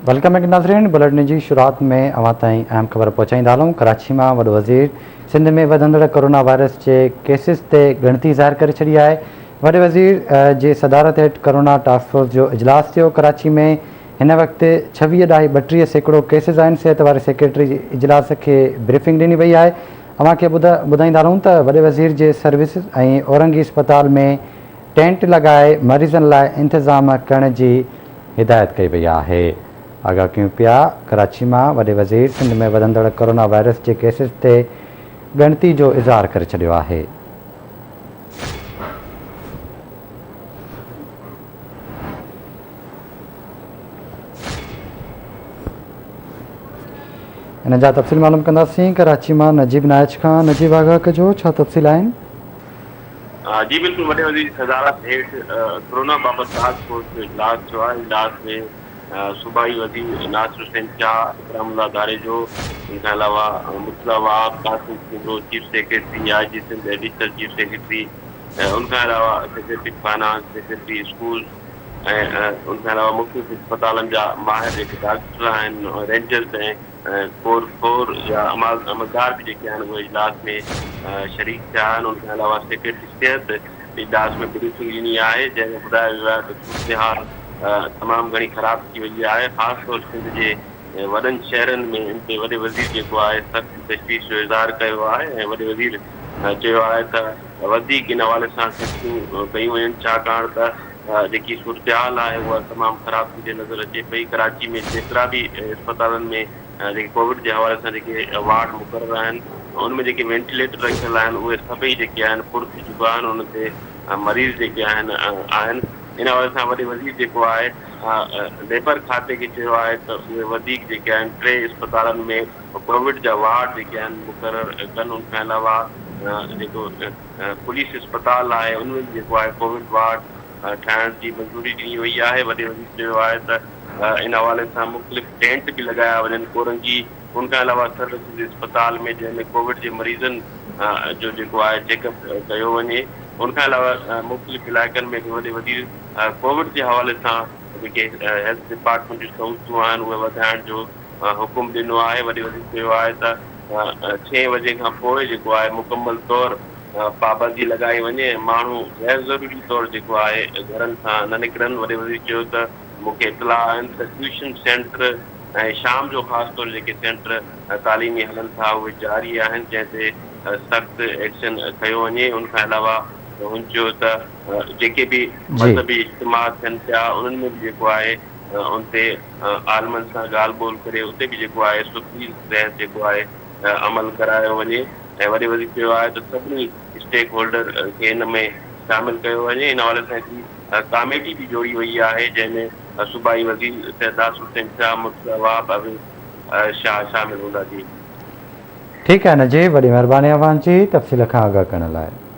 Welcome है नाज़रीन। Bulletin जी शुरुआत में अवां ताईं अहम ख़बर पहुचाईंदा हलूं। कराची में वॾो वज़ीर सिंध में वधंदड़ कोरोना वायरस के केसिस ते गिणती ज़ाहिर करे छॾी आहे। वॾे वज़ीर जे सदारत हेठि कोरोना टास्क फोर्स जो इजलास थियो। कराची में हिन वक़्तु 26.32 सैकड़ो केसिस आहिनि। सिहत वारे सेक्रेटरी जे इजलास के ब्रीफिंग ॾिनी वई आहे। अव्हांखे ॿुधाईंदा रहूं त वॾे वज़ीर जे सर्विस ऐं औरंगी अस्पताल में टेंट लॻाए मरीज़नि लाइ इंतज़ाम करण जी हिदायत कई वई आहे। आगाह कयूं पिया कराची में वॾे वज़ीर सिंध में वधंदड़ कोरोना वायरस के केसिस ते गिणती जो इज़हार करे छॾियो आहे। इन जा तफ़सील मालूम कंदासीं। कराची में नजीब नायज खां। नजीब आगाह कजो, छा तफ़सील आहिनि? जी बिल्कुल, वॾे वज़ीर जी सदारत हेठि कोरोना बाबति टास्क फोर्स जो इजलास थियो आहे। इजलास में सूबाई वज़ीर नासिर हुसैन शाह, इकरामुल्लाह दारेजो, इन खां अलावा मुर्तज़ा वाब, कासिम सिंधो, chief secretary, IG Sindh additional chief secretary, उन खां अलावा सेक्रेटरी फाइनेंस, सेक्रेटरी स्कूल ऐं उन खां अलावा मुख़्तलिफ़ अस्पतालनि जा माहिर जेके डॉक्टर आहिनि, रेंजर्स ऐं कोर या अमलदार बि जेके आहिनि उहे इजलास में शरीक थिया आहिनि। उन खां अलावा सेक्रेटरी सिहत इजलास में ब्रीफिंग ॾिनी आहे, जंहिंमें ॿुधायो वियो आहे त सूरत तमामु घणी ख़राब थी वई आहे। ख़ासि तौर सिंध जे वॾनि शहरनि में इन ते वॾे वज़ीर जेको आहे सख़्तु तशवीश जो इज़हार कयो आहे ऐं वॾे वज़ीर चयो आहे त वधीक इन हवाले सां शिफ्टूं कयूं वञनि, छाकाणि त जेकी सूरत हाल आहे उहा तमामु ख़राब थी नज़र अचे पई। कराची में जेतिरा बि अस्पतालनि में जेके कोविड जे हवाले सां जेके वार्ड मुक़ररु आहिनि, उनमें जेके वेंटिलेटर रखियल आहिनि उहे सभई जेके आहिनि पुर थी चुका आहिनि। उन ते मरीज़ जेके आहिनि इन हवाले सां वॾे वज़ीर जेको आहे लेबर खाते खे चयो आहे त उहे वधीक जेके आहिनि 3 अस्पतालनि में कोविड जा वार्ड जेके आहिनि मुक़ररु कनि। उन खां अलावा जेको पुलिस अस्पताल आहे उनमें बि जेको आहे कोविड वार्ड ठाहिण जी मंज़ूरी ॾिनी वई आहे। वॾे वज़ीर चयो आहे त इन हवाले सां मुख़्तलिफ़ टेंट बि लॻाया वञनि कोरंगी। उन खां अलावा सर्विसिस अस्पताल में जंहिंमें कोविड जे मरीज़नि जो जेको आहे चेकअप कयो वञे। उन खां अलावा मुख़्तलिफ़ इलाइक़नि में बि वॾे वज़ीर कोविड जे हवाले सां जेके हेल्थ डिपार्टमेंट जूं सहूलियतूं आहिनि उहे वधाइण जो हुकुम ॾिनो आहे। वॾे वज़ीर चयो आहे त 6 बजे खां पोइ जेको आहे मुकमल तौरु पाबंदी लॻाई वञे, माण्हू गैर ज़रूरी तौरु जेको आहे घरनि सां न निकिरनि। वॾे वज़ीर चयो त मूंखे इतलाह आहिनि त ट्यूशन सेंटर ऐं शाम जो ख़ासि तौरु जेके सेंटर तालीमी हलनि था उहे जारी आहिनि, जंहिं ते सख़्तु एक्शन खयो वञे। उन खां अलावा हुन चयो त जेके बि मज़हबी इज्तिमा थियनि पिया उन्हनि में बि जेको आहे उन ते आलमनि सां ॻाल्हि ॿोल करे उते बि जेको आहे सुठी तहत जेको आहे अमल करायो वञे। ऐं वॾे वज़ीर चयो आहे त सभिनी स्टेक होल्डर खे हिन में शामिल कयो वञे। इन हवाले सां हिकिड़ी कमेटी बि जोड़ी वई आहे, जंहिंमें सूबाई वज़ीर सैयद नासिर हुसैन शाह, मुर्तज़ा वाब, अविद शाह शामिल हूंदा। जी ठीकु आहे नजीब, वॾी महिरबानी अव्हां जी तफ़सील खां आगाह करण लाइ।